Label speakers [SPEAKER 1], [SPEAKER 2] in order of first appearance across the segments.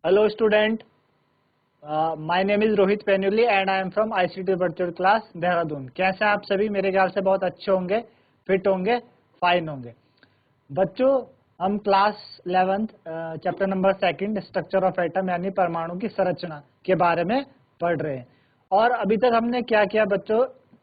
[SPEAKER 1] Hello student, my name is Rohit Penuli and I am from ICT virtual class Dehradun. कैसे हैं आप सभी? मेरे ख्याल से बहुत अच्छे होंगे, फिट होंगे, फाइन होंगे। बच्चों, हम class 11th chapter number 2 structure of atom यानी परमाणु की संरचना के बारे में पढ़ रहे हैं। और अभी तक हमने क्या किया बच्चों?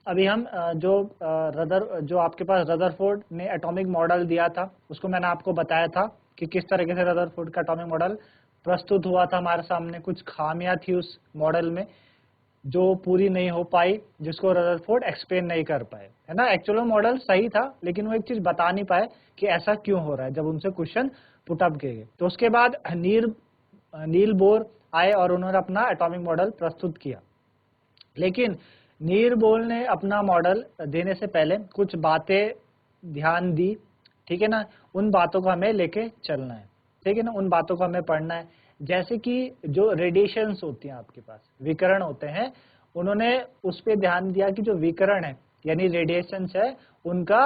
[SPEAKER 1] अभी हम जो आपके पास रदरफोर्ड ने एटॉमिक मॉडल दिया था, उसको मैंने आपको बताया था कि किस तरीके से रदरफोर्ड का एटॉमिक मॉडल प्रस्तुत हुआ था हमारे सामने। कुछ खामियां थी उस मॉडल में जो पूरी नहीं हो पाई, जिसको रदरफोर्ड एक्सप्लेन नहीं कर पाए, है ना। एक्चुअल मॉडल सही था, लेकिन वो एक चीज बता नहीं पाए कि ऐसा क्यों हो रहा है जब उनसे क्वेश्चन पुट अप किए गए। तो उसके बाद नील बोर आए और उन्होंने अपना एटॉमिक मॉडल प्रस्तुत किया। लेकिन नील बोर ने अपना मॉडल देने से पहले कुछ बातें ध्यान दी, ठीक है ना। उन बातों को हमें लेके चलना है, ठीक है ना। उन बातों को हमें पढ़ना है। जैसे कि जो रेडिएशंस होती हैं आपके पास, विकिरण होते हैं, उन्होंने उस पर ध्यान दिया कि जो विकिरण है यानी रेडिएशंस है, उनका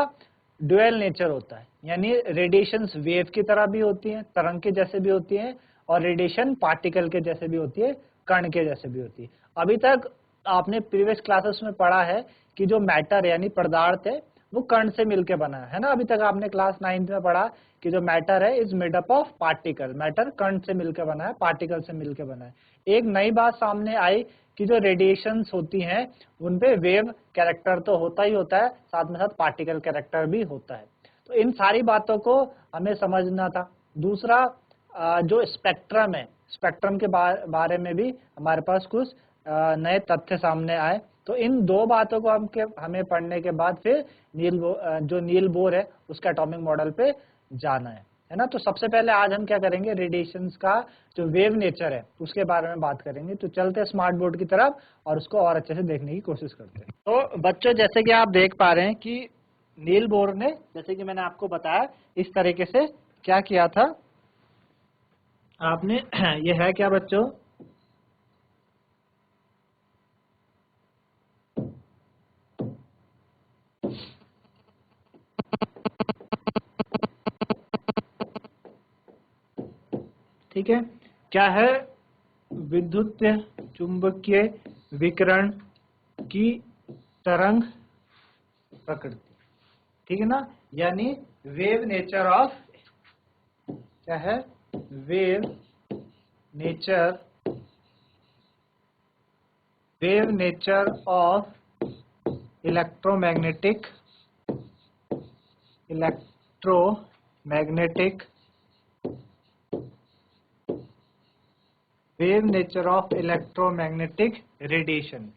[SPEAKER 1] ड्यूअल नेचर होता है। यानी रेडिएशंस वेव की तरह भी होती हैं, तरंग के जैसे भी होती हैं, और रेडिएशन पार्टिकल के जैसे भी होती है, कण के जैसे भी होती है। अभी तक आपने प्रीवियस क्लासेस में पढ़ा है कि जो मैटर यानी पदार्थ है वो कण से मिलकर बना है ना। अभी तक आपने क्लास 9th में पढ़ा कि जो मैटर है is made up of particle. Matter कण से मिलकर बना है, पार्टिकल से मिलकर बना है। एक नई बात सामने आई कि जो रेडिएशंस होती हैं उनपे वेव कैरेक्टर तो होता ही होता है, साथ में साथ पार्टिकल कैरेक्टर भी होता है। तो इन सारी बातों को हमें समझना था। दूसरा, जो स्पेक्ट्रम है, स्पेक्ट्रम के बारे में भी हमारे पास कुछ नए तथ्य सामने आए। तो इन दो बातों को हमें पढ़ने के बाद फिर जो नील बोर है उसका एटॉमिक मॉडल पे जाना है ना। तो सबसे पहले आज हम क्या करेंगे, रेडिएशंस का जो वेव नेचर है उसके बारे में बात करेंगे। तो चलते हैं स्मार्ट बोर्ड की तरफ और उसको और अच्छे से देखने की कोशिश करते हैं। तो बच्चों, जैसे कि आप देख पा रहे हैं कि नील बोर ने, जैसे कि मैंने आपको बताया, इस तरीके से क्या किया था आपने ये है क्या बच्चों? ठीक है, क्या है? विद्युत चुंबकीय विकिरण की तरंग प्रकृति, ठीक है ना। यानी वेव नेचर ऑफ, क्या है? Wave nature of electromagnetic wave nature of electromagnetic radiation.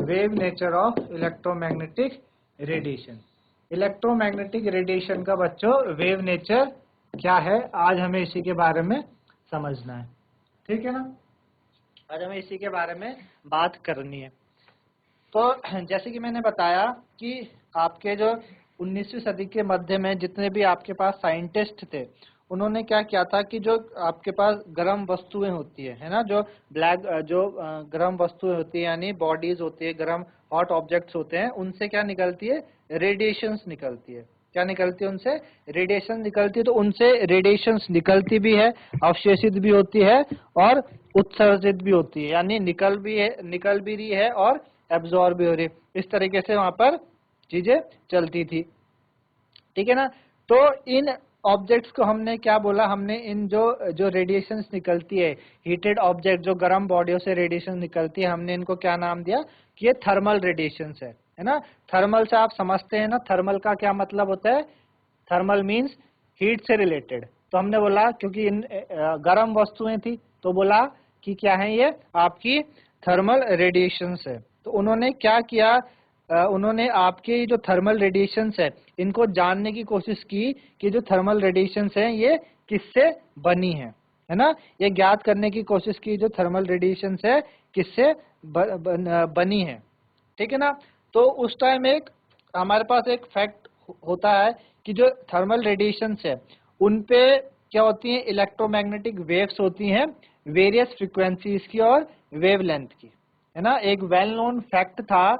[SPEAKER 1] Wave nature of electromagnetic radiation. Electromagnetic radiation का बच्चों वेव नेचर क्या है, आज हमें इसी के बारे में समझना है, ठीक है ना। आज हमें इसी के बारे में बात करनी है। तो जैसे कि मैंने बताया कि आपके जो 19वीं सदी के मध्य में जितने भी आपके पास साइंटिस्ट थे, उन्होंने क्या किया था कि जो आपके पास गर्म वस्तुएं होती है ना, जो गर्म वस्तुएं होती है यानी बॉडीज होती है, गर्म हॉट ऑब्जेक्ट्स होते हैं, उनसे क्या निकलती है? रेडिएशंस निकलती है। क्या निकलती है? उनसे रेडिएशन निकलती है। तो उनसे रेडिएशंस निकलती भी है, अवशोषित भी होती है और उत्सर्जित भी होती है। यानी निकल भी रही है और एब्जॉर्ब भी हो रही है। इस तरीके से वहां पर चीजें चलती थी, ठीक है ना। तो इन ऑब्जेक्ट्स को हमने क्या बोला? हमने इन जो रेडिएशंस निकलती है, हीटेड ऑब्जेक्ट, जो गर्म बॉडियों से रेडिएशन निकलती है, हमने इनको क्या नाम दिया कि ये थर्मल रेडिएशंस है ना। थर्मल से आप समझते हैं ना, थर्मल का क्या मतलब होता है? थर्मल मीन्स हीट से रिलेटेड। तो हमने बोला क्योंकि इन गर्म वस्तुएं थी, तो बोला कि क्या है ये? आपकी थर्मल रेडिएशंस है। तो उन्होंने क्या किया? उन्होंने आपके जो थर्मल रेडिएशंस है इनको जानने की कोशिश की कि जो थर्मल रेडिएशंस हैं ये किससे बनी है ना। ये ज्ञात करने की कोशिश की जो थर्मल रेडिएशंस है किससे बनी है, ठीक है ना। तो उस टाइम हमारे पास एक फैक्ट होता है कि जो थर्मल रेडिएशंस है उन पे क्या होती है? इलेक्ट्रोमैग्नेटिक वेव्स होती हैं, वेरियस फ्रीक्वेंसीज की और वेवलेंथ की, है ना। एक वेल नोन फैक्ट था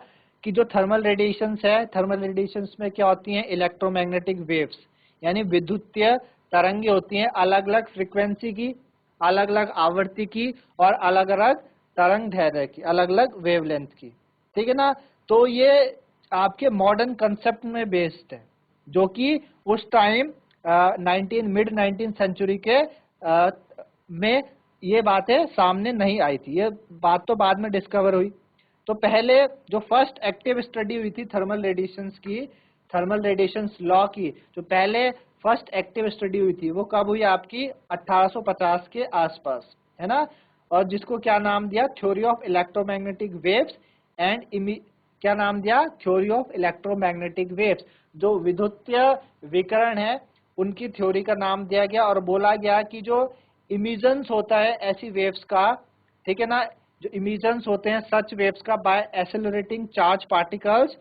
[SPEAKER 1] कि जो थर्मल रेडिएशंस है, थर्मल रेडिएशंस में क्या होती हैं, इलेक्ट्रोमैग्नेटिक वेव्स, यानी विद्युतीय तरंगे होती हैं, अलग अलग फ्रीक्वेंसी की, अलग अलग आवृत्ति की और अलग अलग तरंग दैर्ध्य की, अलग अलग वेवलेंथ की, ठीक है ना। तो ये आपके मॉडर्न कंसेप्ट में बेस्ड है, जो कि उस टाइम मिड 19 सेंचुरी के में ये बातें सामने नहीं आई थी, ये बात तो बाद में डिस्कवर हुई। तो पहले जो फर्स्ट एक्टिव स्टडी हुई थी थर्मल रेडिएशंस की, थर्मल रेडिएशंस लॉ की, जो पहले फर्स्ट एक्टिव स्टडी हुई थी वो कब हुई आपकी 1850 के आसपास, है ना। और जिसको क्या नाम दिया, theory of electromagnetic waves and क्या नाम दिया, थ्योरी ऑफ इलेक्ट्रोमैग्नेटिक वेव्स। जो विद्युतीय विकिरण है उनकी थ्योरी का नाम दिया गया और बोला गया कि जो इमिशंस होता है ऐसी वेव्स का, ठीक है ना, जो इमिशंस होते हैं सच वेव्स का by accelerating charge particles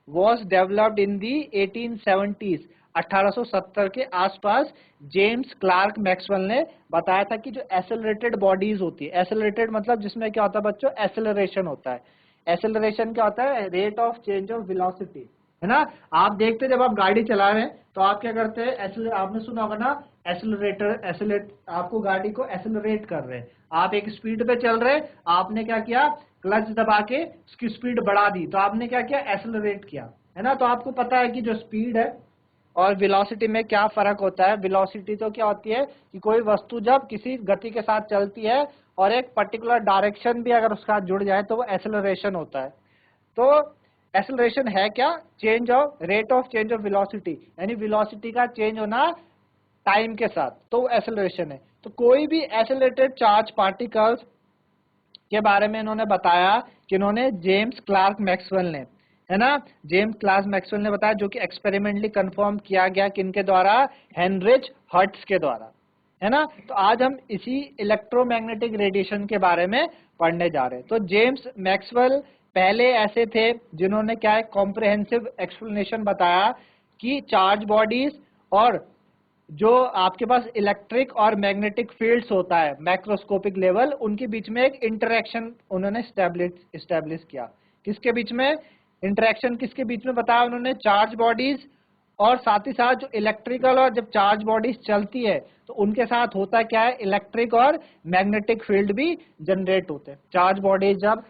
[SPEAKER 1] was developed in the 1870s, 1870 के आसपास जेम्स क्लार्क मैक्सवेल ने बताया था कि जो एक्सेलरेटेड बॉडीज होती है, एक्सेलरेटेड मतलब जिसमें क्या होता है बच्चों, एक्सेलरेशन होता है। एक्सेलरेशन क्या होता है, rate of change of velocity, है ना। आप देखते हैं जब आप गाड़ी चला रहे हैं तो आप क्या करते हैं, आपने सुना होगा ना, एक्सेलरेट, आपको गाड़ी को एक्सेलरेट कर रहे हैं, आप एक स्पीड पे चल रहे हैं, आपने क्या किया, क्लच दबा के उसकी स्पीड बढ़ा दी, तो आपने क्या किया, एक्सेलरेट किया, है ना। तो आपको पता है कि जो स्पीड है और वेलोसिटी में क्या फर्क होता है। वेलोसिटी तो क्या होती है कि कोई वस्तु जब किसी गति के साथ चलती है और एक पर्टिकुलर डायरेक्शन भी अगर उसका जुड़ जाए तो वो एक्सेलरेशन होता है। तो एक्सेलरेशन है क्या, change of rate of change of velocity, यानी वेलोसिटी का चेंज होना टाइम के साथ, तो एक्सेलरेशन है। तो कोई भी एक्सेलरेटेड चार्ज पार्टिकल्स के बारे में इन्होंने बताया कि इन्होंने जेम्स क्लार्क मैक्सवेल ने, है ना, जेम्स क्लार्क मैक्सवेल ने बताया, जो कि एक्सपेरिमेंटली कंफर्म किया गया किनके द्वारा, हेनरिच हर्ट्ज के द्वारा, है ना। तो आज हम इसी इलेक्ट्रोमैग्नेटिक रेडिएशन के बारे में पढ़ने जा रहे हैं। तो जेम्स मैक्सवेल पहले ऐसे थे जिन्होंने क्या है, कॉम्प्रिहेंसिव एक्सप्लेनेशन बताया कि चार्ज बॉडीज और जो आपके पास इलेक्ट्रिक और मैग्नेटिक फील्ड्स होता है मैक्रोस्कोपिक लेवल, उनके बीच में एक इंटरेक्शन उन्होंने स्टैब्लिश किया। किसके बीच में इंटरेक्शन, किसके बीच में बताया उन्होंने, चार्ज बॉडीज और साथ ही साथ जो इलेक्ट्रिकल, और जब चार्ज बॉडीज चलती है तो उनके साथ होता क्या है, इलेक्ट्रिक और मैग्नेटिक फील्ड भी जनरेट होते हैं। चार्ज बॉडीज जब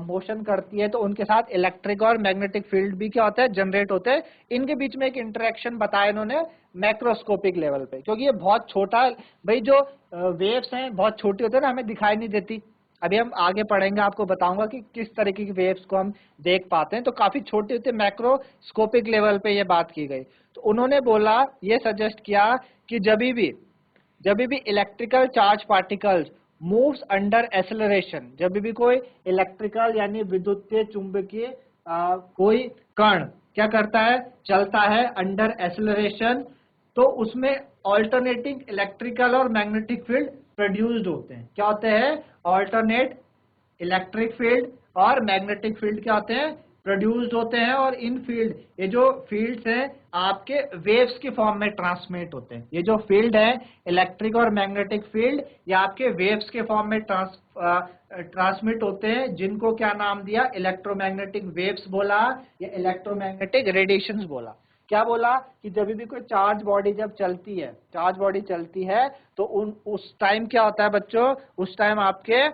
[SPEAKER 1] मोशन करती है तो उनके साथ इलेक्ट्रिक और मैग्नेटिक फील्ड भी क्या होता है, जनरेट होते हैं। इनके बीच में एक इंटरेक्शन बताया इन्होंने मैक्रोस्कोपिक लेवल पे, क्योंकि ये बहुत छोटा, भाई जो वेव्स हैं बहुत छोटी होती है ना, हमें दिखाई नहीं देती। अभी हम आगे पढ़ेंगे, आपको बताऊंगा कि किस तरीके की वेव्स को हम देख पाते हैं, तो काफी छोटी होती है, मैक्रोस्कोपिक लेवल पे ये बात की गई। तो उन्होंने बोला, ये सजेस्ट किया कि जब भी electrical charge particles moves under acceleration, जब भी कोई इलेक्ट्रिकल यानी विद्युतीय चुंबकीय कोई कण क्या करता है, चलता है अंडर एक्सेलरेशन, तो उसमें ऑल्टरनेटिंग इलेक्ट्रिकल और मैग्नेटिक फील्ड प्रोड्यूस्ड होते हैं। क्या होते हैं, ऑल्टरनेट इलेक्ट्रिक फील्ड और मैग्नेटिक फील्ड क्या होते हैं, प्रोड्यूस्ड होते हैं। और इन फील्ड, ये जो फील्ड्स हैं आपके वेव्स के फॉर्म में ट्रांसमिट होते हैं। ये जो फील्ड है इलेक्ट्रिक और मैग्नेटिक फील्ड, ये आपके वेव्स के फॉर्म में ट्रांसमिट होते हैं, जिनको क्या नाम दिया, इलेक्ट्रोमैग्नेटिक वेव्स बोला या इलेक्ट्रोमैग्नेटिक रेडिएशंस बोला। क्या बोला कि जब भी कोई चार्ज बॉडी जब चलती है, चार्ज बॉडी चलती है तो उस टाइम क्या होता है बच्चों, उस टाइम आपके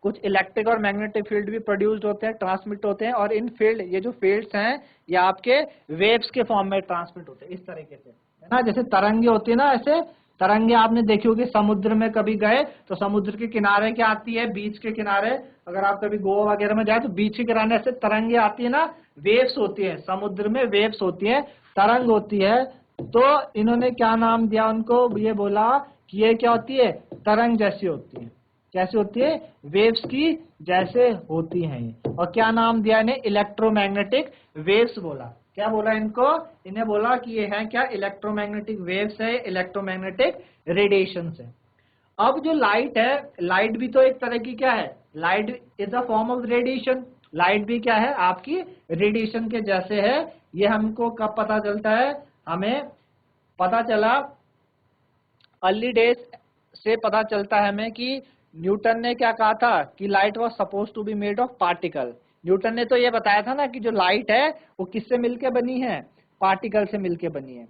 [SPEAKER 1] कुछ इलेक्ट्रिक और मैग्नेटिक फील्ड भी प्रोड्यूस्ड होते हैं, ट्रांसमिट होते हैं, और इन फील्ड, ये जो फील्ड्स हैं ये आपके वेव्स के फॉर्म में ट्रांसमिट होते हैं इस तरीके से, है ना। जैसे तरंगे होती है ना, ऐसे तरंगे आपने देखी होगी, समुद्र में कभी गए तो समुद्र के किनारे क्या आती है, बीच के किनारे, अगर आप कभी गोवा वगैरह में जाए तो बीच के किनारे ऐसे तरंगे आती है ना, वेव्स होती है, समुद्र में वेव्स होती है, तरंग होती है। तो इन्होंने क्या नाम दिया उनको, ये बोला कि ये क्या होती है, तरंग जैसी होती है। कैसे होती है, वेव्स की जैसे होती हैं। और क्या नाम दिया इन्हें, इलेक्ट्रोमैग्नेटिक वेव्स बोला। क्या बोला इनको, इन्हें बोला कि ये है क्या, इलेक्ट्रोमैग्नेटिक वेव्स है, इलेक्ट्रोमैग्नेटिक रेडिएशन है। अब जो लाइट है, लाइट भी तो एक तरह की क्या है, light is a form of radiation. Light भी क्या है, आपकी रेडिएशन के जैसे है। ये हमको कब पता चलता है, हमें पता चला अर्ली डेज से पता चलता है हमें कि न्यूटन ने क्या कहा था कि light was suppose to be made of particle, Newton ने तो ये बताया था ना कि जो लाइट है वो किससे मिलके बनी है, पार्टिकल से मिलके बनी है।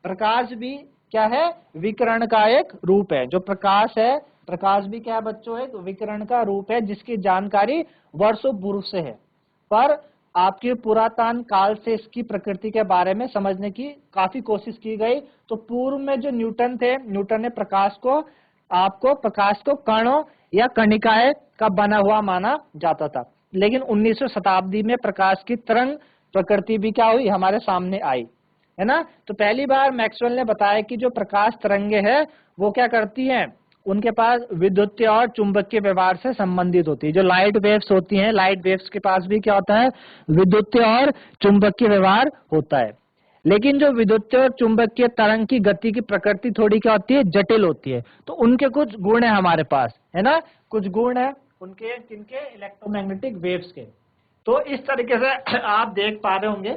[SPEAKER 1] प्रकाश भी क्या है, विकिरण का एक रूप है। जो प्रकाश है, प्रकाश भी क्या है बच्चों, एक विकिरण का रूप है जिसकी जानकारी वर्षों पूर्व से है, पर आपके पुरातन काल से इसकी प्रकृति के बारे में समझने की काफी कोशिश की गई। तो पूर्व में जो न्यूटन थे, न्यूटन ने प्रकाश को कणों या कणिकाएं का बना हुआ माना जाता था। लेकिन 19वीं शताब्दी में प्रकाश की तरंग प्रकृति भी क्या हुई, हमारे सामने आई, है ना। तो पहली बार मैक्सवेल ने बताया कि जो प्रकाश तरंगे है वो क्या करती हैं, उनके पास विद्युतीय और चुंबकीय व्यवहार से संबंधित होती है। जो लाइट वेव्स होती हैं, लाइट वेव्स के पास भी क्या होता है, विद्युतीय और चुंबकीय व्यवहार होता है। लेकिन जो विद्युतीय और चुंबकीय तरंग की गति की प्रकृति थोड़ी क्या होती है, जटिल होती है। तो उनके कुछ गुण है हमारे पास, है ना, कुछ गुण है उनके, किनके, इलेक्ट्रोमैग्नेटिक वेव्स के। तो इस तरीके से आप देख पा रहे होंगे।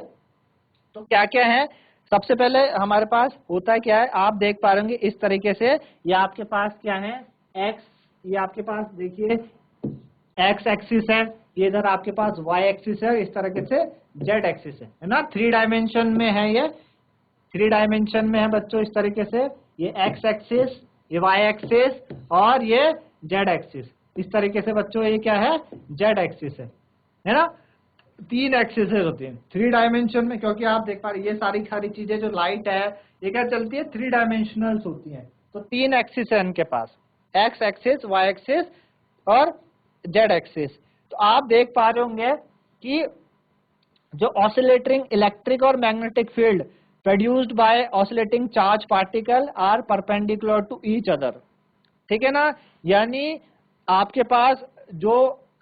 [SPEAKER 1] तो क्या क्या है, सबसे पहले हमारे पास होता है क्या है, आप देख पा रहे होंगे इस तरीके से। ये आपके पास क्या है, एक्स, ये आपके पास देखिए एक्स एक्सिस है, ये इधर आपके पास वाई एक्सिस है, इस तरीके से जेड एक्सिस है ना। 3 डायमेंशन में है, ये 3 डायमेंशन में है बच्चों, इस तरीके से ये एक्स एक्सिस, ये वाई एक्सिस और ये जेड एक्सिस। इस तरीके से बच्चों ये क्या है, जेड एक्सिस है ना। 3 एक्सिस होती हैं 3 डायमेंशन में, क्योंकि आप देख पा रहे ये सारी सारी चीजें जो लाइट है ये क्या चलती है, 3 डायमेंशनल्स होती हैं। तो 3 एक्सिस है इनके पास, एक्स एक्सिस, वाई एक्सिस और जेड एक्सिस। तो आप देख पा रहे होंगे कि जो ऑसिलेटिंग इलेक्ट्रिक और magnetic field produced by oscillating charge particle are perpendicular to each other, ठीक है ना। यानी आपके पास जो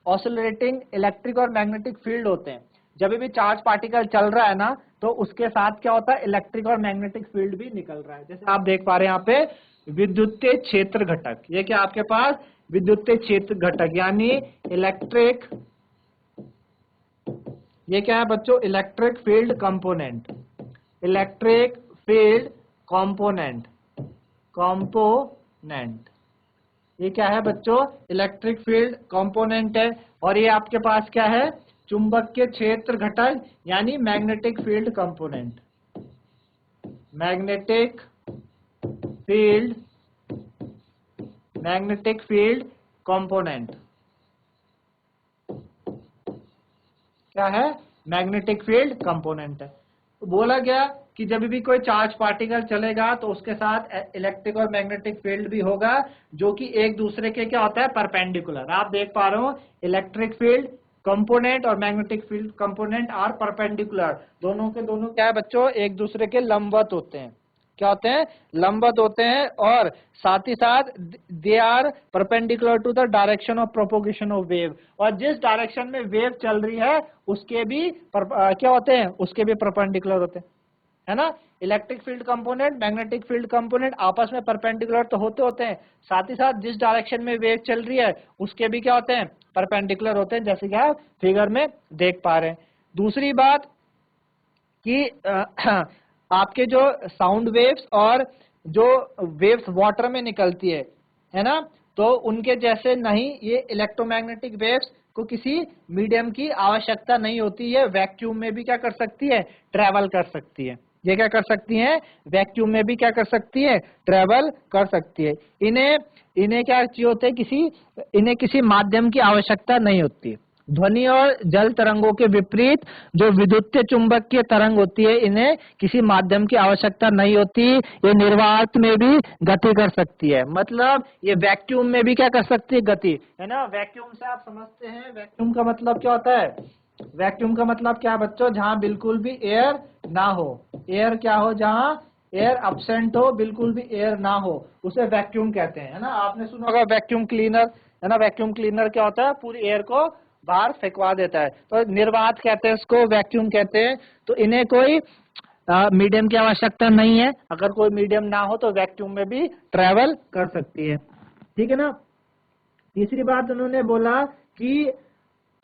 [SPEAKER 1] ऑसिलेटिंग इलेक्ट्रिक और मैग्नेटिक फील्ड होते हैं, जब भी चार्ज पार्टिकल चल रहा है ना, तो उसके साथ क्या होता है, इलेक्ट्रिक और मैग्नेटिक फील्ड भी निकल रहा है। जैसे आप देख पा रहे हैं यहाँ पे विद्युतीय क्षेत्र घटक, ये क्या आपके पास विद्युतीय क्षेत्र घटक यानी इलेक्ट्रिक, ये क्या है बच्चों, electric field component, electric field component, ये क्या है बच्चों, इलेक्ट्रिक फील्ड कंपोनेंट है। और ये आपके पास क्या है, चुंबकीय क्षेत्र घटक यानी magnetic field component, magnetic field component क्या है, मैग्नेटिक फील्ड कंपोनेंट है। तो बोला गया कि जब भी कोई चार्ज पार्टिकल चलेगा तो उसके साथ इलेक्ट्रिक और मैग्नेटिक फील्ड भी होगा, जो कि एक दूसरे के क्या होता है, परपेंडिकुलर। आप देख पा रहे हो इलेक्ट्रिक फील्ड कंपोनेंट और magnetic field component are perpendicular, दोनों के दोनों क्या है बच्चों, एक दूसरे के लंबवत होते हैं। क्या होते हैं, लंबवत होते हैं। और साथ ही साथ they are perpendicular to the direction of propagation of wave, और जिस डायरेक्शन में वेव चल रही है उसके भी क्या होते हैं, उसके भी परपेंडिकुलर होते हैं, है ना। Electric field component, magnetic field component आपस में परपेंडिकुलर तो होते हैं, साथ ही साथ जिस डायरेक्शन में वेव चल रही है उसके भी क्या होते हैं, परपेंडिकुलर होते हैं, जैसे कि आप फिगर में देख पा रहे हैं। दूसरी बात कि आपके जो साउंड वेव्स और जो वेव्स वाटर में निकलती है ना, तो उनके जैसे नहीं, ये इलेक्ट्रोमैग्नेटिक वेव्स को किसी मीडियम की आवश्यकता नहीं होती है, वैक्यूम में भी क्या कर सकती है, ट्रेवल कर सकती है। ये क्या कर सकती है, वैक्यूम में भी क्या कर सकती है, ट्रेवल कर सकती है। इन्हें क्या चाहिए होते हैं, इन्हें किसी माध्यम की आवश्यकता नहीं होती। ध्वनि और जल तरंगों के विपरीत जो विद्युतीय चुंबकीय तरंग होती है, इन्हें किसी माध्यम की आवश्यकता नहीं होती, ये निर्वात में भी गति कर सकती है। मतलब ये वैक्यूम में भी क्या कर सकती है, गति, है ना। वैक्यूम से आप समझते हैं, वैक्यूम का मतलब क्या होता है, वैक्यूम का मतलब क्या है बच्चों, जहां बिल्कुल भी एयर ना हो, एयर क्या हो, जहां एयर अब्सेंट हो, बिल्कुल भी एयर ना हो, उसे वैक्यूम कहते हैं, है ना। आपने सुना होगा वैक्यूम क्लीनर, है ना। वैक्यूम क्लीनर क्या होता है, पूरी एयर को बाहर फेंकवा देता है। तो निर्वात कहते हैं इसको, वैक्यूम कहते हैं। तो इन्हें कोई मीडियम की आवश्यकता नहीं है, अगर कोई मीडियम ना हो तो वैक्यूम में भी ट्रेवल कर सकती है, ठीक है ना। तीसरी बात उन्होंने बोला कि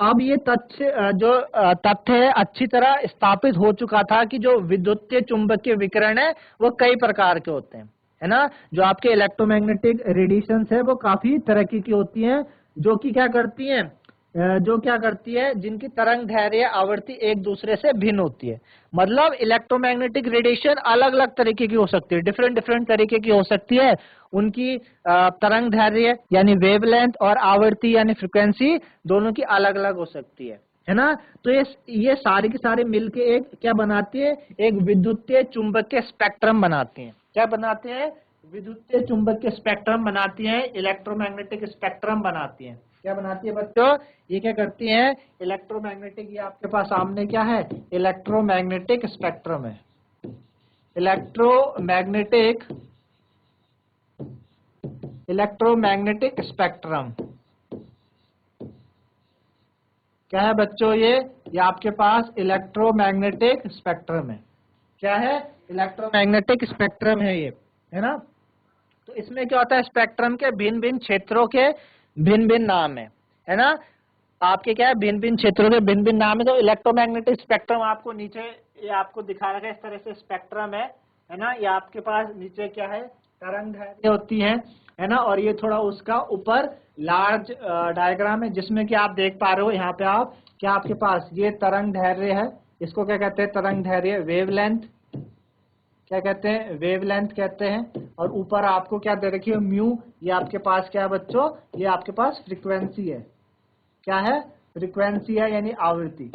[SPEAKER 1] अब ये तथ्य है अच्छी तरह स्थापित हो चुका था कि जो विद्युतीय चुंबकीय विकिरण है वो कई प्रकार के होते हैं, है ना। जो आपके इलेक्ट्रोमैग्नेटिक रेडिएशंस है वो काफी तरह की होती हैं, जो कि क्या करती हैं, जो क्या करती है, जिनकी तरंग दैर्घ्य आवृत्ति एक दूसरे से भिन्न होती है। मतलब इलेक्ट्रोमैग्नेटिक रेडिएशन अलग अलग तरीके की हो सकती है, डिफरेंट डिफरेंट तरीके की हो सकती है। उनकी तरंग दैर्घ्य यानी वेवलेंथ और आवृत्ति यानी फ्रीक्वेंसी दोनों की अलग अलग हो सकती है ना। तो ये सारे के सारे मिलके एक क्या बनाती है, एक विद्युतीय चुंबकीय स्पेक्ट्रम बनाती हैं। क्या बनाते हैं, विद्युतीय चुंबकीय स्पेक्ट्रम बनाती हैं, इलेक्ट्रोमैग्नेटिक स्पेक्ट्रम बनाती हैं। क्या बनाती है बच्चों, ये क्या करती हैं, इलेक्ट्रोमैग्नेटिक, ये आपके पास सामने क्या है, इलेक्ट्रोमैग्नेटिक स्पेक्ट्रम है। इलेक्ट्रोमैग्नेटिक स्पेक्ट्रम क्या है बच्चों, ये आपके पास इलेक्ट्रोमैग्नेटिक स्पेक्ट्रम है। क्या है, इलेक्ट्रोमैग्नेटिक स्पेक्ट्रम है ये, है ना। तो इसमें क्या होता है, स्पेक्ट्रम के भिन्न भिन्न क्षेत्रों के भिन्न भिन्न नाम है ना। आपके क्या है, भिन्न भिन्न क्षेत्रों के भिन्न भिन्न नाम है। तो इलेक्ट्रोमैग्नेटिक स्पेक्ट्रम आपको नीचे ये आपको दिखा रखा है, इस तरह से स्पेक्ट्रम है ना। ये आपके पास नीचे क्या है, तरंग दैर्घ्य होती है ना। और ये थोड़ा उसका ऊपर लार्ज डायग्राम है, जिसमें कि आप देख पा रहे हो यहाँ पे आप, क्या आपके पास ये तरंग दैर्घ्य है, इसको क्या कहते हैं, तरंग दैर्घ्य, वेवलेंथ क्या कहते हैं, वेवलेंथ कहते हैं। और ऊपर आपको क्या दे रखी है, म्यू, ये आपके पास क्या है बच्चों, ये आपके पास फ्रीक्वेंसी है। क्या है, फ्रीक्वेंसी है यानी आवृत्ति,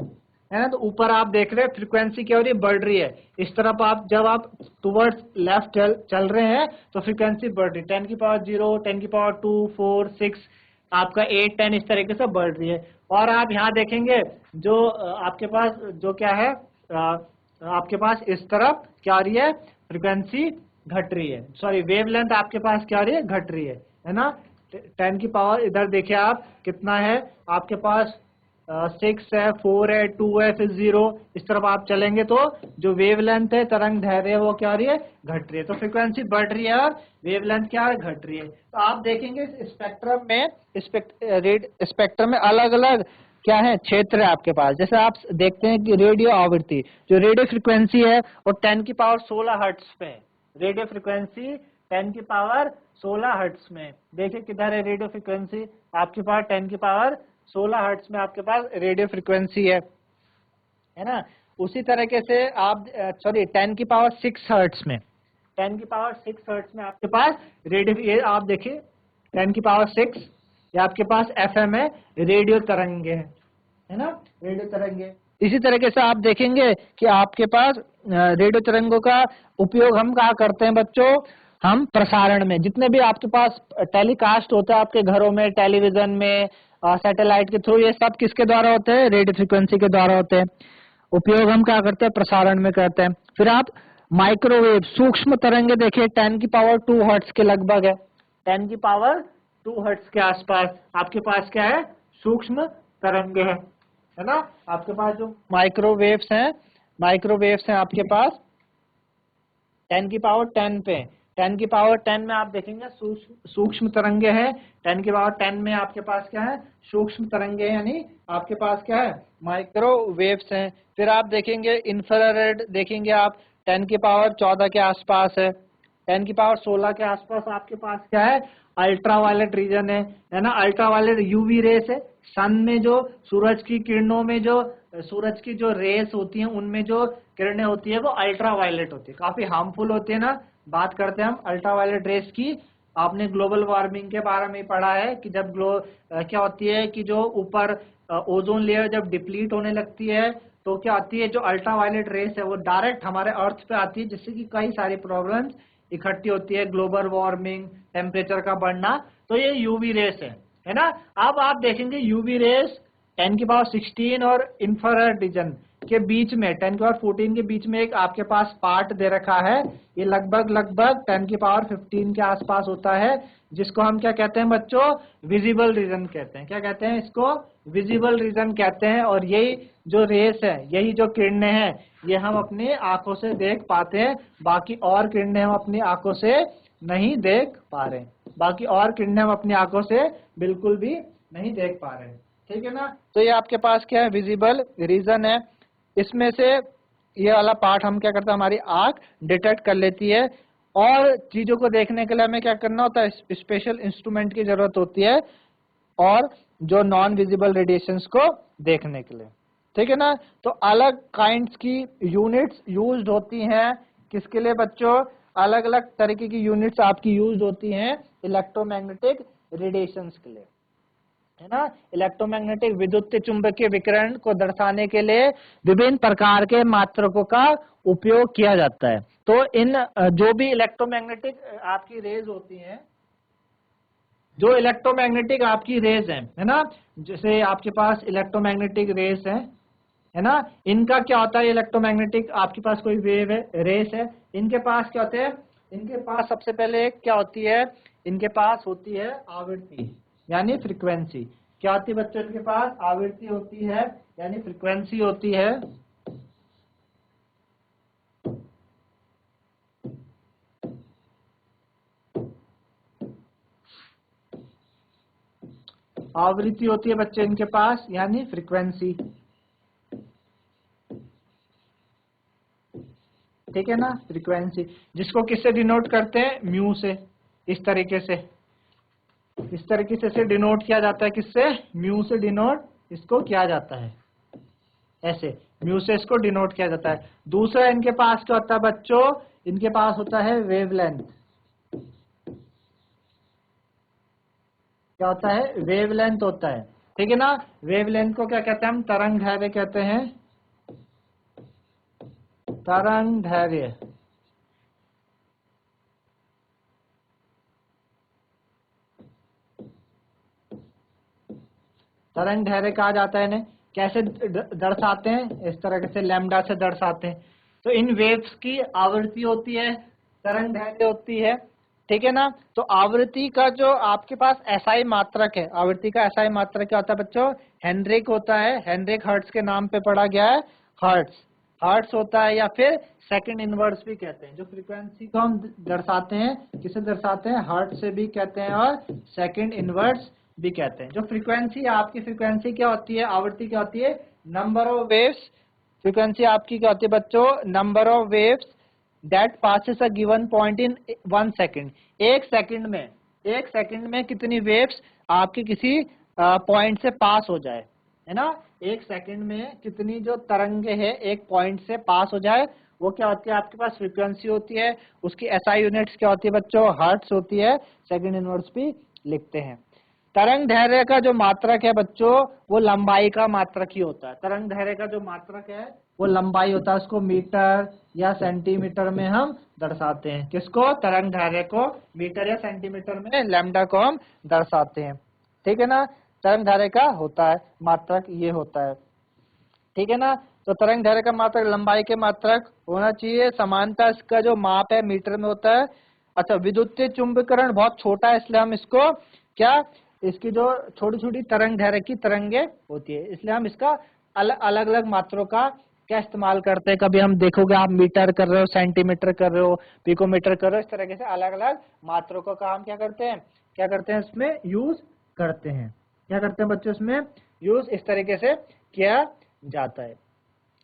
[SPEAKER 1] है ना। तो ऊपर आप देख रहे हैं फ्रीक्वेंसी क्या हो रही है, बढ़ रही है। इस तरफ आप जब आप टुवर्ड्स लेफ्ट चल रहे हैं तो फ्रीक्वेंसी बढ़ रही है, 10 की पावर 0, 10 की पावर 2, 4, 6, आपका 8, 10 इस तरीके से बढ़ रही है। और आप यहाँ देखेंगे जो आपके पास जो क्या है, आपके पास इस तरफ क्या आ रही है, फ्रीक्वेंसी घट रही है, सॉरी वेवलेंथ आपके पास क्या आ रही है, घट रही है ना। 10 की पावर इधर देखिए आप कितना है, आपके पास 6 है, 4 है, 2 है, फिर 0, इस तरफ आप चलेंगे तो जो वेवलेंथ है, तरंग दैर्घ्य है, वो क्या हो रही है, घट रही है। तो फ्रीक्वेंसी बढ़ रही है और वेवलेंथ क्या है, घट रही है। तो आप देखेंगे स्पेक्ट्रम में अलग अलग क्या है, क्षेत्र है आपके पास। जैसे आप देखते हैं कि रेडियो आवृत्ति, जो रेडियो फ्रीक्वेंसी है वो 10 की पावर 16 हर्ट्ज पे है। रेडियो फ्रीक्वेंसी 10 की पावर 16 हर्ट्ज में, देखिए किधर है रेडियो फ्रीक्वेंसी, आपके पास 10 की पावर 16 हर्ट्ज में आपके पास रेडियो फ्रीक्वेंसी है ना। उसी तरीके से आप 10 की पावर 6 हर्ट्ज में, 10 की पावर 6 हर्ट्ज में आपके पास रेडियो, ये आप देखिए 10 की पावर 6, ये आपके पास एफएम है, रेडियो तरंगे है ना, रेडियो तरंगे। इसी तरीके से आप देखेंगे कि आपके पास रेडियो तरंगों का उपयोग हम कहाँ करते हैं बच्चों, हम प्रसारण में, जितने भी आपके पास टेलीकास्ट होता है आपके घरों में, टेलीविजन में, सैटेलाइट के थ्रू, ये सब किसके द्वारा होते हैं, रेडियो फ्रीक्वेंसी के द्वारा होते हैं। उपयोग हम क्या करते हैं, प्रसारण में करते हैं। फिर आप माइक्रोवेव सूक्ष्म तरंगे देखिए, 10 की पावर 2 हर्ट्ज के लगभग है, 10 की पावर 2 हर्ट्ज के आसपास आपके पास क्या है, सूक्ष्म तरंगे है ना। आपके पास जो माइक्रोवेव्स हैं आपके पास 10 की पावर 10 पे, 10 की पावर 10 में आप देखेंगे सूक्ष्म तरंगे हैं। 10 की पावर 10 में आपके पास क्या है, सूक्ष्म तरंगे, यानी आपके पास क्या है, माइक्रोवेव्स हैं। फिर आप देखेंगे इंफ्रारेड, देखेंगे आप 10 की पावर 14 के आसपास है। 10 की पावर 16 के आसपास आपके पास क्या है, अल्ट्रावायलेट रीजन है ना। अल्ट्रावायलेट यूवी रेस है, सन में जो सूरज की किरणों में जो सूरज की जो रेस होती हैं, उनमें जो किरणें होती है वो अल्ट्रावायलेट होती है, काफी हार्मफुल होती है ना। बात करते हैं हम अल्ट्रावायलेट रेस की। आपने ग्लोबल वार्मिंग के बारे में पढ़ा है कि जब क्या होती है कि जो ऊपर ओजोन लेयर जब डिप्लीट होने लगती है तो क्या आती है, जो अल्ट्रावायलेट रेस है वो डायरेक्ट हमारे अर्थ पे आती है, जिससे कि कई सारी प्रॉब्लम्स इकट्ठी होती है, ग्लोबल वार्मिंग, टेम्परेचर का बढ़ना। तो ये यूवी रेस है ना। अब आप देखेंगे यूवी रेस 10 की पावर 16 और इंफ्रारेड रीजन के बीच में 10 की पावर 14 के बीच में एक आपके पास पार्ट दे रखा है, ये लगभग 10 की पावर 15 के आसपास होता है, जिसको हम क्या कहते हैं बच्चों, विजिबल रीजन कहते हैं। क्या कहते हैं इसको, विजिबल रीजन कहते हैं। और यही जो रेस है, यही जो किरणें हैं, ये हम अपनी आंखों से देख पाते हैं, बाकी और किरणें हम अपनी आंखों से नहीं देख पा रहे, बाकी और किरणें हम अपनी आंखों से बिल्कुल भी नहीं देख पा रहे, ठीक है ना। तो ये आपके पास क्या है, विजिबल रीजन है। इसमें से ये वाला पार्ट हम क्या करते हैं, हमारी आंख डिटेक्ट कर लेती है। और चीजों को देखने के लिए हमें क्या करना होता है, स्पेशल इंस्ट्रूमेंट की जरूरत होती है। और जो नॉन विजिबल रेडिएशंस को देखने के लिए, ठीक है ना। तो अलग काइंड्स की यूनिट्स यूज्ड होती हैं किसके लिए बच्चों, अलग अलग तरीके की यूनिट्स आपकी यूज होती हैं इलेक्ट्रोमैग्नेटिक रेडिएशंस के लिए, है ना। इलेक्ट्रोमैग्नेटिक विद्युत चुंबकीय विकिरण को दर्शाने के लिए विभिन्न प्रकार के मात्रकों का उपयोग किया जाता है। तो इन जो भी इलेक्ट्रोमैग्नेटिक आपकी रेज होती हैं, जो इलेक्ट्रोमैग्नेटिक आपकी रेज है ना, जैसे आपके पास इलेक्ट्रोमैग्नेटिक रेज है ना, इनका क्या होता है, इलेक्ट्रोमैग्नेटिक आपके पास कोई वेव है, रेस है, इनके पास क्या होते हैं, इनके पास सबसे पहले क्या होती है, इनके पास होती है आवृत्ति यानी फ्रीक्वेंसी। क्या होती है बच्चों, इनके पास आवृत्ति होती है यानी फ्रीक्वेंसी होती है। आवृत्ति होती है बच्चे इनके पास यानी फ्रीक्वेंसी, ठीक है ना, फ्रीक्वेंसी, जिसको किससे डिनोट करते हैं, म्यू से। इस तरीके से डिनोट किया जाता है, किससे, म्यू से डिनोट इसको किया जाता है, ऐसे म्यू से इसको डिनोट किया जाता है। दूसरा इनके पास क्या होता है बच्चों, इनके पास होता है वेवलेंथ। क्या होता है, वेवलेंथ होता है, ठीक है ना। वेवलेंथ को क्या कहते हैं हम, तरंग दैर्घ्य कहते हैं, तरंग दैर्घ्य। तरंग दैर्घ्य कहा जाता है इन्हें। कैसे दर्शाते हैं, इस तरह से लैम्डा से दर्शाते हैं। तो इन वेव्स की आवृत्ति होती है, तरंग दैर्घ्य होती है, ठीक है ना। तो आवृत्ति का जो आपके पास एसआई मात्रक है, आवृत्ति का एसआई मात्रक क्या होता है बच्चों, हेनरिक होता है, हेनरिक हर्ट्ज के नाम पे पढ़ा गया है, हर्ट्ज होता है, या फिर सेकंड इनवर्स भी कहते हैं। जो फ्रीक्वेंसी को हम दर्शाते हैं, किसे दर्शाते हैं, हर्ट्ज से भी कहते हैं और सेकंड इनवर्स भी कहते हैं। जो फ्रीक्वेंसी, आपकी फ्रीक्वेंसी क्या होती है, आवृत्ति क्या होती है, नंबर ऑफ वेव्स। फ्रीक्वेंसी आपकी क्या होती है बच्चों, number of waves that passes a given point in 1 second. एक सेकंड में कितनी वेव्स आपकी किसी पॉइंट से पास हो जाए, है ना। एक सेकंड में कितनी जो तरंगे है एक पॉइंट से पास हो जाए, वो क्या होती है, आपके पास फ्रीक्वेंसी होती है। उसकी एसआई यूनिट्स क्या होती है बच्चों, हर्ट्ज होती है, सेकंड इनवर्स भी लिखते हैं। तरंग दैर्घ्य का जो मात्रक है बच्चों, वो लंबाई का मात्रक ही होता है। तरंग दैर्घ्य का जो मात्रक है वो लंबाई होता है, उसको मीटर या सेंटीमीटर में हम दर्शाते हैं। किसको, तरंग दैर्घ्य को मीटर या सेंटीमीटर में लैम्डा को हम दर्शाते हैं, ठीक है ना। तरंग दैर्घ्य का होता है मात्रक, ये होता है, ठीक है ना। तो तरंग दैर्घ्य का मात्रक लंबाई के मात्रक होना चाहिए। समानता इसका जो माप है मीटर में होता है। अच्छा, विद्युतीय चुंबकीकरण बहुत छोटा है, इसलिए हम इसको क्या, इसकी जो छोटी छोटी तरंग दैर्घ्य की तरंगे होती है, इसलिए हम इसका अलग अलग मात्रों का क्या इस्तेमाल करते हैं। कभी हम देखोगे आप मीटर कर रहे हो, सेंटीमीटर कर रहे हो, पिकोमीटर कर रहे हो, इस तरीके से अलग अलग मात्रों का हम क्या करते हैं इसमें यूज करते हैं। क्या करते हैं बच्चों, इसमें यूज इस तरीके से किया जाता है,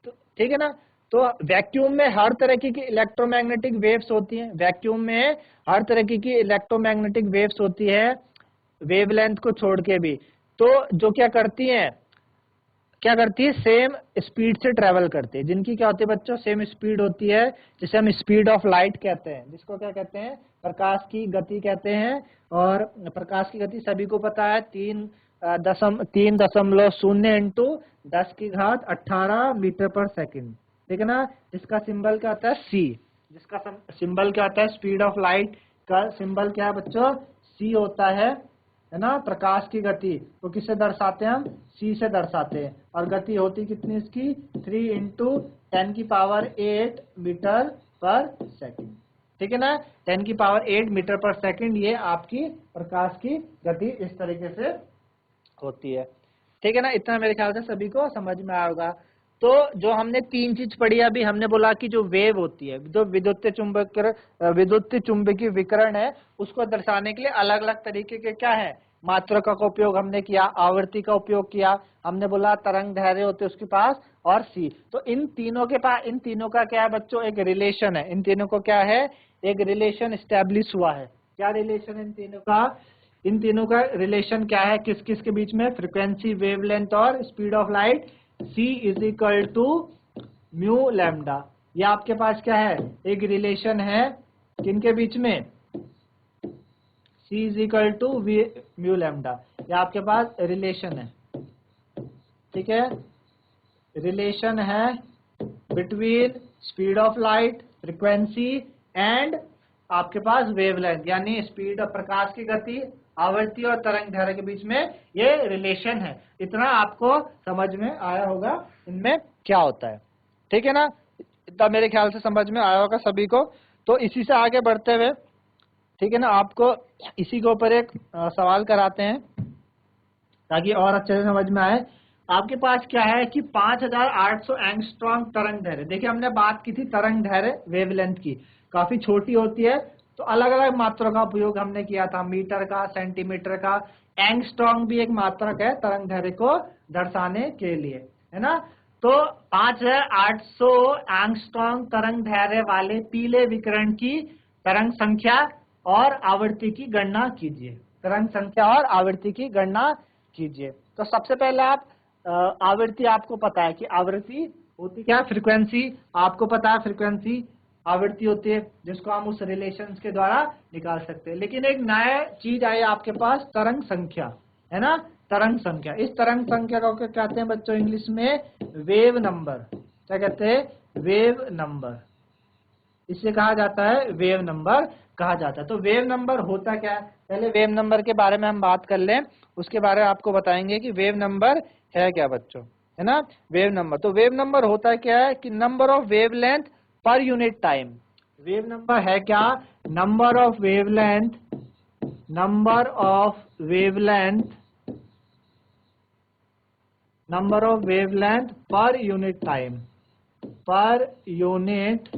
[SPEAKER 1] तो ठीक है ना। तो वैक्यूम में हर तरह की इलेक्ट्रोमैग्नेटिक वेव्स होती हैं, वैक्यूम में हर तरह की इलेक्ट्रोमैग्नेटिक वेव्स होती है, वेवलेंथ को छोड़ के भी। तो जो क्या करती है सेम स्पीड से ट्रेवल करती है, जिनकी क्या होती है बच्चों, सेम स्पीड होती है, जिसे हम स्पीड ऑफ लाइट कहते हैं, जिसको क्या कहते हैं, प्रकाश की गति कहते हैं। और प्रकाश की गति सभी को पता है, 3.0 इंटू 10⁻18 मीटर पर सेकंड, ठीक है ना। जिसका सिंबल क्या होता है, सी, जिसका सिंबल क्या होता है, स्पीड ऑफ लाइट का सिंबल क्या है बच्चों, सी होता है ना। प्रकाश की गति तो किससे दर्शाते हैं हम, सी से दर्शाते हैं। और गति होती कितनी इसकी, 3 इंटू 10⁸ मीटर पर सेकंड, ठीक है ना। 10⁸ मीटर पर सेकंड, ये आपकी प्रकाश की गति इस तरीके से होती है, ठीक है ना। इतना मेरे ख्याल से सभी को समझ में आएगा। तो जो हमने 3 चीज पढ़ी, अभी हमने बोला कि जो वेव होती है, जो विद्युत चुंबकीय विकिरण है, उसको दर्शाने के लिए अलग अलग तरीके के क्या है, मात्रकों का उपयोग हमने किया, आवृत्ति का उपयोग किया, हमने बोला तरंग दैर्घ्य होते उसके पास, और सी। तो इन तीनों का क्या है बच्चों, एक रिलेशन है। इन तीनों को क्या है, एक रिलेशन स्टैब्लिश हुआ है। क्या रिलेशन इन तीनों का, इन तीनों का रिलेशन क्या है, किस किस के बीच में, फ्रीक्वेंसी, वेवलेंथ और speed of light, c is equal to mu lambda. ये आपके पास क्या है, एक रिलेशन है किनके बीच में, c is equal to mu lambda, ये आपके पास रिलेशन है, ठीक है, रिलेशन है between speed of light, frequency and आपके पास वेवलेंथ, यानी स्पीड ऑफ प्रकाश की गति, आवर्ती और तरंग दैर्घ्य के बीच में ये रिलेशन है। इतना आपको समझ में आया होगा इनमें क्या होता है, ठीक है ना, इतना मेरे ख्याल से समझ में आया होगा सभी को। तो इसी से आगे बढ़ते हुए, ठीक है ना, आपको इसी के ऊपर एक सवाल कराते हैं ताकि और अच्छे से समझ में आए। आपके पास क्या है कि 5800 एंगस्ट्रॉम तरंग दैर्घ्य, देखिए हमने बात की थी तरंग दैर्घ्य वेवलेंथ की, काफी छोटी होती है, तो अलग अलग मात्रा का उपयोग हमने किया था, मीटर का, सेंटीमीटर का, एंगस्ट्रॉम भी एक मात्रक है तरंग दैर्घ्य को दर्शाने के लिए, है ना। तो 5800 एंगस्ट्रॉम तरंग दैर्घ्य वाले पीले विकिरण की तरंग संख्या और आवृत्ति की गणना कीजिए, तरंग संख्या और आवृत्ति की गणना कीजिए। तो सबसे पहले आप आवृत्ति, आपको पता है कि आवृत्ति होती क्या है, फ्रीक्वेंसी, आपको पता है फ्रीक्वेंसी आवृत्ति होती है, जिसको हम उस रिलेशंस के द्वारा निकाल सकते हैं। लेकिन एक नया चीज आई आपके पास, तरंग संख्या, है ना, तरंग संख्या। इस तरंग संख्या को क्या कहते हैं बच्चों इंग्लिश में, वेव नंबर, क्या कहते हैं, वेव नंबर, इसे कहा जाता है वेव नंबर कहा जाता है। तो वेव नंबर होता क्या है, पहले वेव नंबर के बारे में हम बात कर लें, उसके बारे में आपको बताएंगे कि वेव नंबर है क्या बच्चों, है ना। वेव नंबर, तो वेव नंबर होता क्या है कि number of wavelength per unit time. Wave number है क्या, number of wavelength, number of wavelength, number of wavelength per unit time, per unit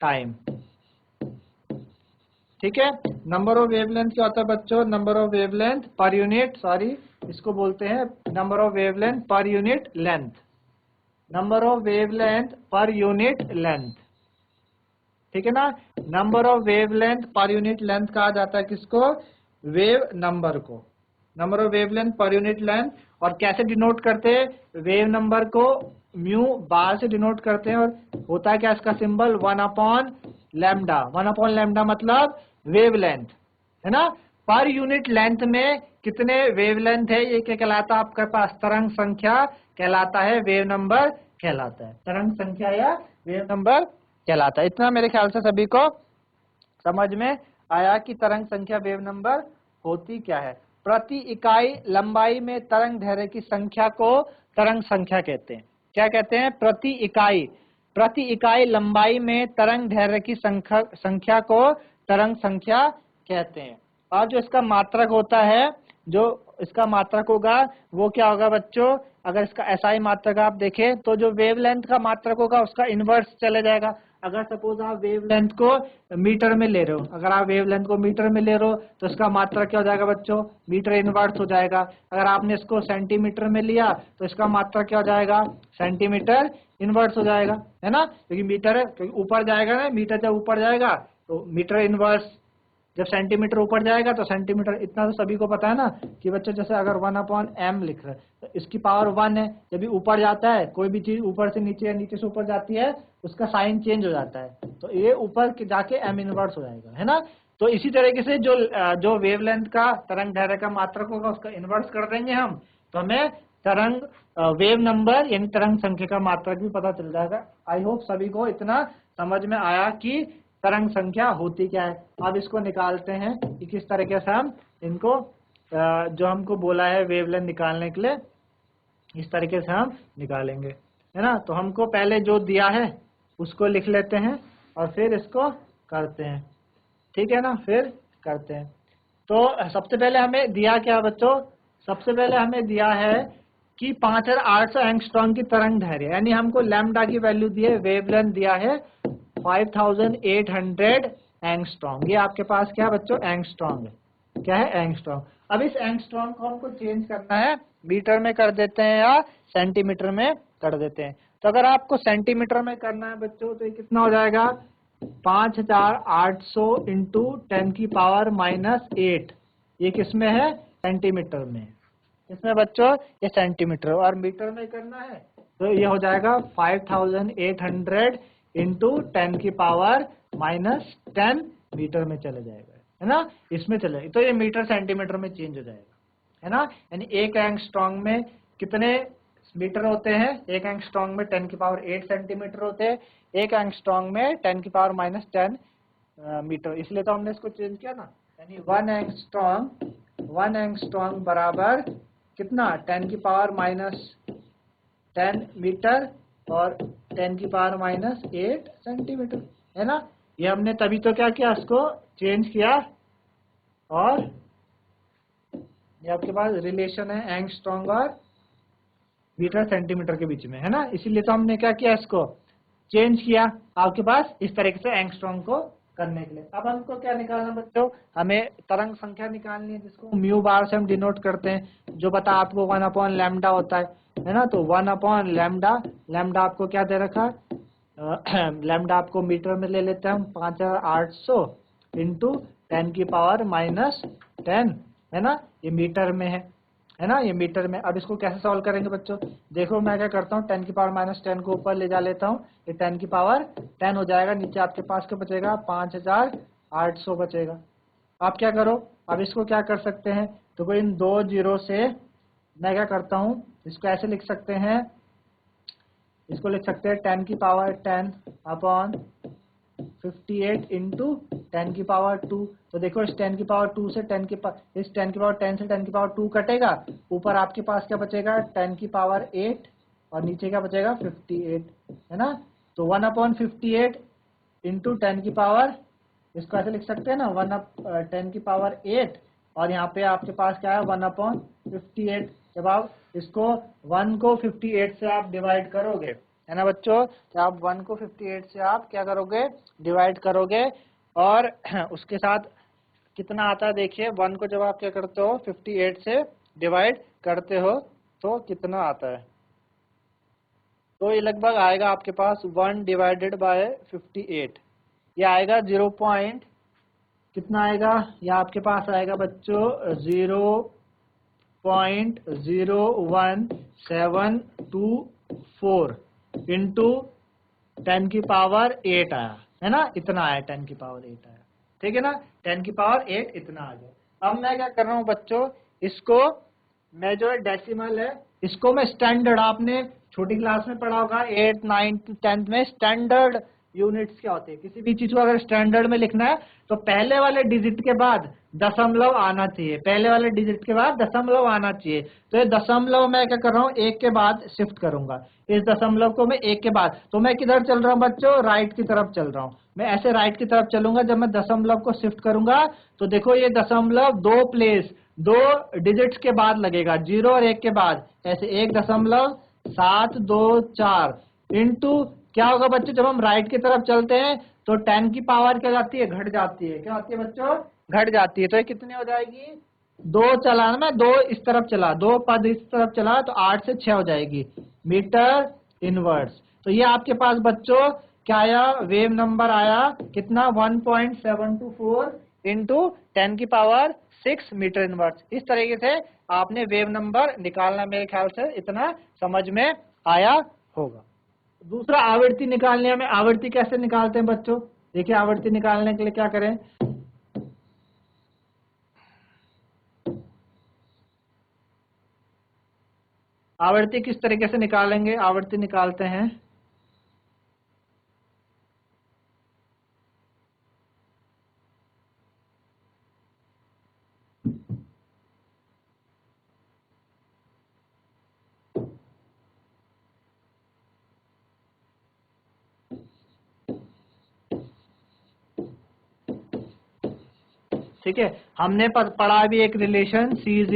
[SPEAKER 1] time, ठीक है। नंबर ऑफ वेवलेंथ क्या होता है बच्चों, number of wavelength per unit, sorry इसको बोलते हैं number of wavelength per unit length, number of wavelength per unit length, ठीक है ना। Number of wavelength per unit length कहा जाता है किसको, वेव नंबर को, number of wavelength per unit length. और कैसे डिनोट करते हैं, वेव नंबर को म्यू बार से डिनोट करते हैं, और होता है क्या इसका सिंबल, 1 लैम्डा, 1 लैम्डा मतलब वेवलेंथ, है ना। पर यूनिट लेंथ में कितने वेवलेंथ है, ये क्या कहलाता है आपके पास, तरंग संख्या कहलाता है, वेव नंबर कहलाता है, तरंग संख्या या वेव नंबर कहलाता है। इतना मेरे ख्याल से सभी को समझ में आया कि तरंग संख्या वेव नंबर होती क्या है। प्रति इकाई लंबाई में तरंग दैर्घ्य की संख्या को तरंग संख्या कहते हैं, क्या कहते हैं, प्रति इकाई लंबाई में तरंग दैर्घ्य की संख्या को तरंग संख्या कहते हैं। और जो इसका मात्रक होता है, जो इसका मात्रक होगा वो क्या होगा बच्चों, अगर इसका एसआई मात्रक आप देखें तो जो वेवलेंथ का मात्रक होगा उसका इनवर्स चले जाएगा। अगर सपोज आप वेवलेंथ को मीटर में ले रहे हो, अगर आप वेवलेंथ को मीटर में ले रहे हो तो इसका मात्रक क्या हो जाएगा बच्चों, मीटर इनवर्स हो जाएगा। अगर आपने इसको सेंटीमीटर में लिया तो इसका मात्रक क्या हो जाएगा, सेंटीमीटर इनवर्स हो जाएगा, है ना, क्योंकि मीटर है, क्योंकि ऊपर जाएगा ना, मीटर जब ऊपर जाएगा तो मीटर इनवर्स, जब सेंटीमीटर ऊपर जाएगा तो सेंटीमीटर। इतना तो सभी को पता है ना कि बच्चों जैसे अगर 1/m लिख रहे हैं तो इसकी पावर 1 है, जब भी ऊपर जाता है कोई भी चीज ऊपर से नीचे या नीचे से ऊपर जाती है उसका साइन चेंज हो जाता है, तो ये ऊपर जाके m इनवर्स हो जाएगा, है ना। तो इसी तरीके से जो वेवलेंथ का तरंग दैर्घ्य का मात्रक होगा उसका इनवर्स कर देंगे हम, तो हमें तरंग वेव नंबर यानी तरंग संख्या का मात्रक भी पता चल जाएगा। आई होप सभी को इतना समझ में आया कि तरंग संख्या होती क्या है। अब इसको निकालते हैं कि किस तरीके से हम इनको जो हमको बोला है वेवलेंथ निकालने के लिए, इस तरीके से हम निकालेंगे, है ना। तो हमको पहले जो दिया है उसको लिख लेते हैं और फिर इसको करते हैं, ठीक है ना, फिर करते हैं। तो सबसे पहले हमें दिया क्या बच्चों, सबसे पहले हमें दिया है कि 5800 एंगस्ट्रॉम की तरंग दैर्घ्य, यानी हमको लैम्डा की वैल्यू दी है, वेवलेंथ दिया है 5800 एंगस्ट्रॉम। ये आपके पास क्या है बच्चों, एंगस्ट्रॉम है, क्या है, एंगस्ट्रॉम। अब इस एंगस्ट्रॉम को हमको चेंज करना है, मीटर में कर देते हैं या सेंटीमीटर में कर देते हैं। तो अगर आपको सेंटीमीटर में करना है बच्चों तो ये कितना हो जाएगा, 5800 इंटू 10⁻⁸ ये किस में है? सेंटीमीटर में। इसमें बच्चों ये सेंटीमीटर, और मीटर में करना है तो ये हो जाएगा 5800 इंटू 10⁻⁻10 मीटर में चले जाएगा, है ना, इसमें चले, तो ये मीटर सेंटीमीटर में चेंज हो जाएगा, है ना। यानी एक एंगस्ट्रॉन्ग में कितने मीटर होते हैं? एक एंगस्ट्रॉन्ग में 10⁸ सेंटीमीटर होते हैं, एक एंगस्ट्रॉन्ग में 10⁻⁻10 मीटर, इसलिए तो हमने इसको चेंज किया ना। यानी 1 एंगस्ट्रॉन्ग बराबर कितना? 10⁻⁻10 मीटर और 10⁻⁸ सेंटीमीटर, है ना। ये हमने तभी तो क्या किया, इसको चेंज किया, और ये आपके पास रिलेशन है एंगस्ट्रॉन्ग और मीटर सेंटीमीटर के बीच में, है ना। इसीलिए तो हमने क्या किया, इसको चेंज किया आपके पास इस तरीके से एंगस्ट्रॉन्ग को करने के लिए। अब हमको क्या निकालना बच्चों? हमें तरंग संख्या निकालनी है, जिसको म्यू बार से हम डिनोट करते हैं, जो बता आपको 1/λ होता है ना। तो 1/λ, लैम्डा आपको क्या दे रखा है? लैम्डा आपको मीटर में ले लेते हैं हम, 5800 इंटू 10⁻⁻10, है ना, ये मीटर में है ना, ये मीटर में। अब इसको कैसे सॉल्व करेंगे बच्चों? देखो मैं क्या करता हूँ, 10⁻⁻10 को ऊपर ले जा लेता हूँ, ये 10⁻10 हो जाएगा, नीचे आपके पास क्या बचेगा? 5800 बचेगा। आप क्या करो, अब इसको क्या कर सकते हैं, तो इन दो जीरो से मैं क्या करता हूँ, इसको ऐसे लिख सकते हैं, इसको लिख सकते हैं 10⁻10 अपॉन 58 इंटू 10⁻2। तो देखो इस 10⁻2 से इस 10⁻10 से 10⁻2 कटेगा, ऊपर आपके पास क्या बचेगा? 10⁻8, और नीचे क्या बचेगा? 58, है ना। तो 1/58 इंटू 10⁻, इसको ऐसे लिख सकते हैं ना, 10⁻8, और यहाँ पे आपके पास क्या है? 1/58। जब आप इसको 1 को 58 से आप डिवाइड करोगे, है ना बच्चों, तो आप 1 को 58 से आप क्या करोगे? डिवाइड करोगे, और उसके साथ कितना आता है देखिए, 1 को जब आप क्या करते हो 58 से डिवाइड करते हो तो कितना आता है? तो ये लगभग आएगा आपके पास 1 डिवाइडेड बाय 58, ये आएगा 0 पॉइंट कितना आएगा? ये आपके पास आएगा बच्चों 0.01724 इंटू 10⁸ आया, है ना, इतना आया, 10⁸ आया, ठीक है ना, 10⁸ इतना आ गया। अब मैं क्या कर रहा हूँ बच्चों, इसको मैं जो है डेसिमल है, इसको मैं स्टैंडर्ड, आपने छोटी क्लास में पढ़ा होगा 8, 9, 10 में स्टैंडर्ड यूनिट्स क्या होते हैं। किसी भी चीज को अगर स्टैंडर्ड में लिखना है तो पहले वाले डिजिट के बाद दशमलव आना चाहिए, पहले वाले डिजिट के बाद दशमलव आना चाहिए। तो ये दशमलव मैं क्या कर रहा हूँ, एक के बाद शिफ्ट करूंगा, इस दशमलव को मैं एक के बाद, तो मैं किधर चल रहा हूँ बच्चों? राइट की तरफ चल रहा हूँ, मैं ऐसे राइट की तरफ चलूंगा। जब मैं दशमलव को शिफ्ट करूंगा तो देखो ये दशमलव दो डिजिट्स के बाद लगेगा, 0 और 1 के बाद, ऐसे 1.724 इंटू क्या होगा बच्चों, जब हम राइट की तरफ चलते हैं तो 10 की पावर क्या जाती है? घट जाती है। क्या होती है बच्चों? घट जाती है। तो ये कितनी हो जाएगी? 2 चला ना, मैं 2 इस तरफ चला, 2 पद इस तरफ चला, तो 8 से 6 हो जाएगी मीटर इनवर्स। तो ये आपके पास बच्चों क्या आया? वेव नंबर आया कितना? 1.724 इंटू 10⁻6 मीटर इनवर्स। इस तरीके से आपने वेव नंबर निकालना, मेरे ख्याल से इतना समझ में आया होगा। दूसरा आवृत्ति निकालने में, आवृत्ति कैसे निकालते हैं बच्चों? देखिए आवृत्ति निकालने के लिए क्या करें, आवृत्ति किस तरीके से निकालेंगे? आवृत्ति निकालते हैं, ठीक है। हमने पढ़ा भी एक रिलेशन C =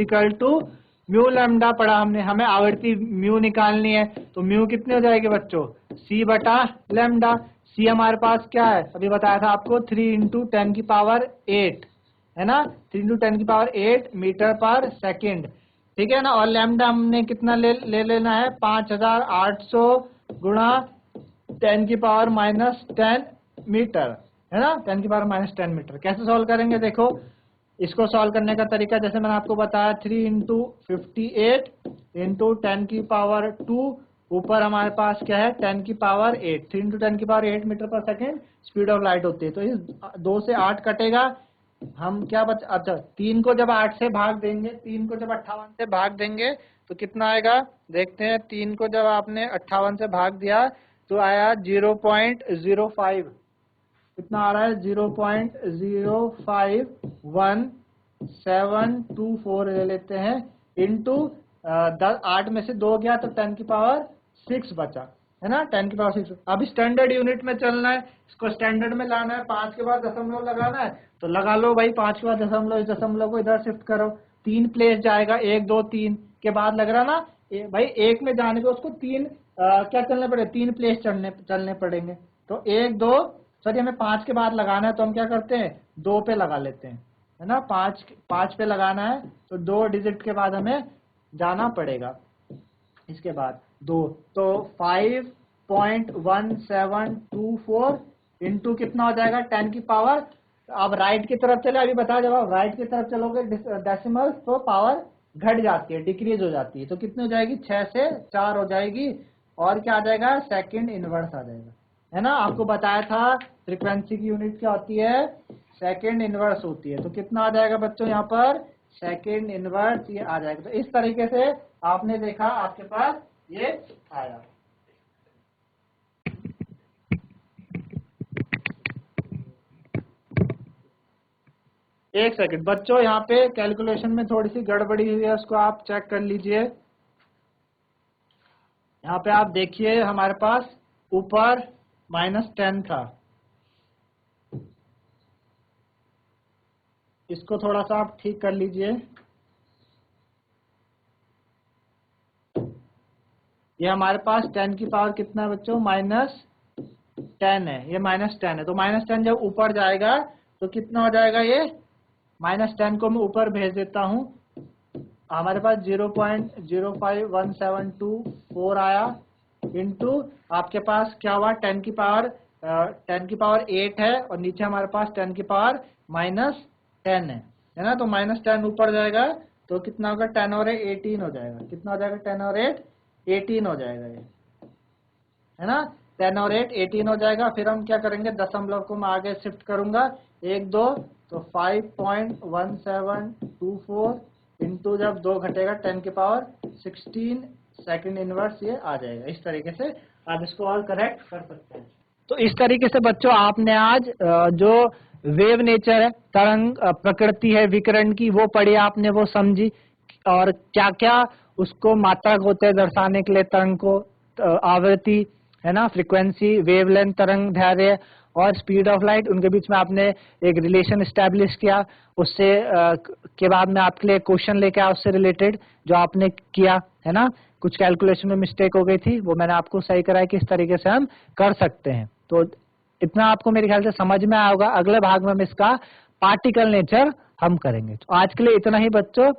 [SPEAKER 1] म्यू लैम्डा पढ़ा हमने, हमें आवृत्ति म्यू निकालनी है, तो म्यू कितनी हो जाएगी बच्चों? C/λ। C हमारे पास क्या है? अभी बताया था आपको 3 × 10⁸8, है ना, 3 × 10⁸8 मीटर पर सेकेंड, ठीक है ना। और लैम्डा हमने कितना ले लेना है? 5800 गुणा 10⁻10 मीटर, है ना, 10⁻10 मीटर। कैसे सॉल्व करेंगे देखो, इसको सॉल्व करने का तरीका जैसे मैंने आपको बताया 3 इंटू 58 इंटू 10 की पावर 2, ऊपर हमारे पास क्या है 10 की पावर 8, 3 इंटू 10 की पावर 8 मीटर पर सेकेंड स्पीड ऑफ लाइट होती है। तो इस 2 से 8 कटेगा, हम क्या अच्छा 3 को जब 8 से भाग देंगे, 3 को जब 58 से भाग देंगे तो कितना आएगा देखते हैं। 3 को जब आपने 58 से भाग दिया तो आया 0.05, कितना आ रहा है 0.051724 ले लेते हैं इंटू 8 में से 2 गया तो 10 की पावर 6 बचा, है ना, 10 की पावर 6। अब स्टैंडर्ड यूनिट में चलना है, इसको स्टैंडर्ड में लाना है, 5 के बाद दशमलव लगाना है तो लगा लो भाई, 5 के बाद दशमलव, इस दशमलव को इधर शिफ्ट करो, 3 प्लेस जाएगा, 1 2 3 के बाद लग रहा ना भाई 1 में जाने को उसको 3 क्या चलने पड़े, 3 प्लेस चलने पड़ेंगे। तो 1 2 सॉरी हमें 5 के बाद लगाना है तो हम क्या करते हैं 2 पे लगा लेते हैं, है ना, 5 पे लगाना है तो 2 डिजिट के बाद हमें जाना पड़ेगा। इसके बाद 2 तो 5.1724 इंटू कितना हो जाएगा 10 की पावर। अब राइट की तरफ चले, अभी बता, जब आप राइट की तरफ चलोगे डेसिमल तो पावर घट जाती है, डिक्रीज हो जाती है, तो कितनी हो जाएगी 6 से 4 हो जाएगी, और क्या आ जाएगा सेकंड इनवर्स आ जाएगा, है ना। आपको बताया था फ्रीक्वेंसी की यूनिट क्या होती है, सेकंड इनवर्स होती है। तो कितना आ जाएगा बच्चों यहाँ पर सेकंड इनवर्स ये आ जाएगा। तो इस तरीके से आपने देखा आपके पास ये आया। एक सेकंड बच्चों, यहाँ पे कैलकुलेशन में थोड़ी सी गड़बड़ी हुई है, उसको आप चेक कर लीजिए। यहाँ पे आप देखिए हमारे पास ऊपर -10 था, इसको थोड़ा सा आप ठीक कर लीजिए। ये हमारे पास 10 की पावर कितना है बच्चों -10 है, ये -10 है। तो -10 जब ऊपर जाएगा तो कितना हो जाएगा, ये -10 को मैं ऊपर भेज देता हूँ, हमारे पास 0.051724 आया इंटू आपके पास क्या हुआ 10 की पावर 8 है, और नीचे हमारे पास 10 की पावर -10 है ना। तो -10 ऊपर जाएगा तो कितना होगा 10 और 18 हो जाएगा, कितना हो जाएगा 10 और 8 18 हो जाएगा ये, है ना, 10 और 8 18 हो जाएगा। फिर हम क्या करेंगे दशमलव को मैं आगे शिफ्ट करूंगा 1 2 तो 5.1724 इंटू जब 2 घटेगा 10 की पावर 16 सेकंड इनवर्स ये आ जाएगा। इस तरीके से आप इसको और करेक्ट कर सकते हैं। तो इस तरीके से बच्चों आपने आज जो वेव नेचर है, तरंग प्रकृति है विकिरण की, वो पढ़ी आपने, वो समझी, और क्या क्या उसको मात्रक होते हैं दर्शाने के लिए तरंग को, आवृत्ति, है ना, फ्रीक्वेंसी, वेवलेंथ, तरंग दैर्ध्य और स्पीड ऑफ लाइट, उनके बीच में आपने एक रिलेशन एस्टेब्लिश किया। उससे के बाद में आपके लिए क्वेश्चन लेके आया उससे रिलेटेड जो आपने किया, है ना। कुछ कैलकुलेशन में मिस्टेक हो गई थी, वो मैंने आपको सही कराया कि इस तरीके से हम कर सकते हैं। तो इतना आपको मेरे ख्याल से समझ में आया होगा। अगले भाग में हम इसका पार्टिकल नेचर हम करेंगे। तो आज के लिए इतना ही बच्चों,